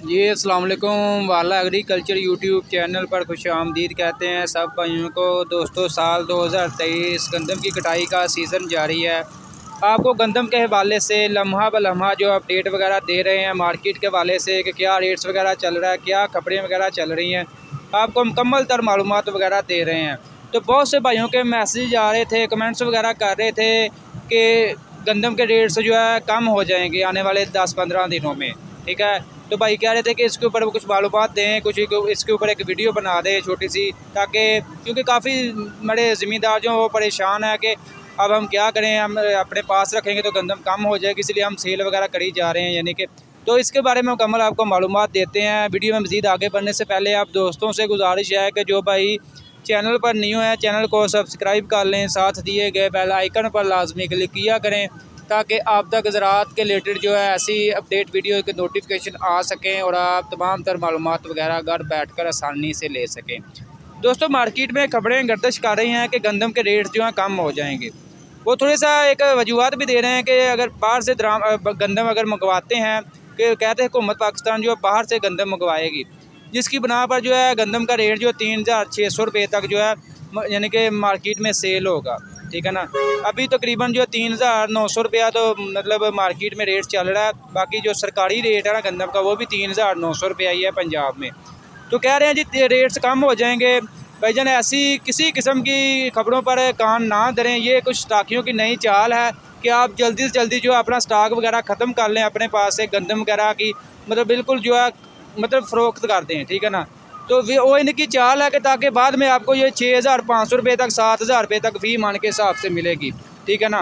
جی السلام علیکم، والا ایگریکلچر یوٹیوب چینل پر خوش آمدید کہتے ہیں سب بھائیوں کو۔ دوستو سال 2023 گندم کی کٹائی کا سیزن جاری ہے۔ آپ کو گندم کے حوالے سے لمحہ بہ لمحہ جو اپڈیٹ وغیرہ دے رہے ہیں مارکیٹ کے حوالے سے کہ کیا ریٹس وغیرہ چل رہا ہے، کیا کپڑے وغیرہ چل رہی ہیں، آپ کو مکمل تر معلومات وغیرہ دے رہے ہیں۔ تو بہت سے بھائیوں کے میسیج آ رہے تھے، کمنٹس وغیرہ کر رہے تھے کہ گندم کے ریٹس جو ہے کم ہو جائیں گے آنے والے 10-15 دنوں میں، ٹھیک ہے۔ تو بھائی کہہ رہے تھے کہ اس کے اوپر کچھ معلومات دیں، کچھ اس کے اوپر ایک ویڈیو بنا دیں چھوٹی سی، تاکہ کیونکہ کافی بڑے زمیندار جو وہ پریشان ہے کہ اب ہم کیا کریں، ہم اپنے پاس رکھیں گے تو گندم کم ہو جائے گی، اس لیے ہم سیل وغیرہ کری جا رہے ہیں، یعنی کہ تو اس کے بارے میں مکمل آپ کو معلومات دیتے ہیں۔ ویڈیو میں مزید آگے بڑھنے سے پہلے آپ دوستوں سے گزارش ہے کہ جو بھائی چینل پر نیو ہے چینل کو سبسکرائب کر لیں، ساتھ دیے گئے بیل آئیکن پر لازمی کلک کیا کریں تاکہ آپ تک زراعت کے ریلیٹڈ جو ہے ایسی اپڈیٹ ویڈیو کے نوٹیفیکیشن آ سکیں اور آپ تمام تر معلومات وغیرہ گھر بیٹھ کر آسانی سے لے سکیں۔ دوستو مارکیٹ میں خبریں گردش کر رہی ہیں کہ گندم کے ریٹس جو ہیں کم ہو جائیں گے۔ وہ تھوڑے سا ایک وجوہات بھی دے رہے ہیں کہ اگر باہر سے گندم اگر منگواتے ہیں کہ کہتے ہیں حکومت پاکستان جو باہر سے گندم منگوائے گی، جس کی بنا پر جو ہے گندم کا ریٹ جو 3600 روپے تک جو ہے یعنی کہ مارکیٹ میں سیل ہوگا، ٹھیک ہے نا۔ ابھی تقریباً جو 3900 روپیہ تو مطلب مارکیٹ میں ریٹ چل رہا ہے، باقی جو سرکاری ریٹ ہے نا گندم کا وہ بھی 3900 روپیہ ہی ہے پنجاب میں۔ تو کہہ رہے ہیں جی ریٹس کم ہو جائیں گے۔ بھائی جان ایسی کسی قسم کی خبروں پر کان نہ دھریں، یہ کچھ اسٹاکیوں کی نئی چال ہے کہ آپ جلدی سے جلدی جو اپنا اسٹاک وغیرہ ختم کر لیں اپنے پاس سے گندم وغیرہ کی، مطلب بالکل جو ہے مطلب فروخت کر دیں، ٹھیک ہے نا۔ تو وہ ان کی چال ہے کہ تاکہ بعد میں آپ کو یہ 6500 روپے تک 7000 روپے تک فی من کے حساب سے ملے گی، ٹھیک ہے نا۔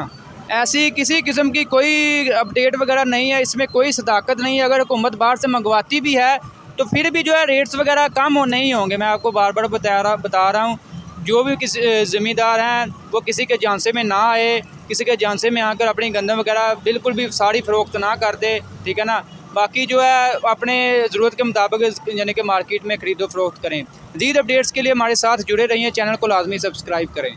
ایسی کسی قسم کی کوئی اپڈیٹ وغیرہ نہیں ہے، اس میں کوئی صداقت نہیں ہے۔ اگر حکومت باہر سے منگواتی بھی ہے تو پھر بھی جو ہے ریٹس وغیرہ کم نہیں ہوں گے۔ میں آپ کو بار بار بتا رہا ہوں، جو بھی کسی زمیندار ہیں وہ کسی کے جانسے میں نہ آئے، کسی کے جانسے میں آ کر اپنی گندم وغیرہ بالکل بھی ساری فروخت نہ کر دے، ٹھیک ہے نا۔ باقی جو ہے اپنے ضرورت کے مطابق یعنی کہ مارکیٹ میں خرید و فروخت کریں۔ مزید اپڈیٹس کے لیے ہمارے ساتھ جڑے رہیے، چینل کو لازمی سبسکرائب کریں۔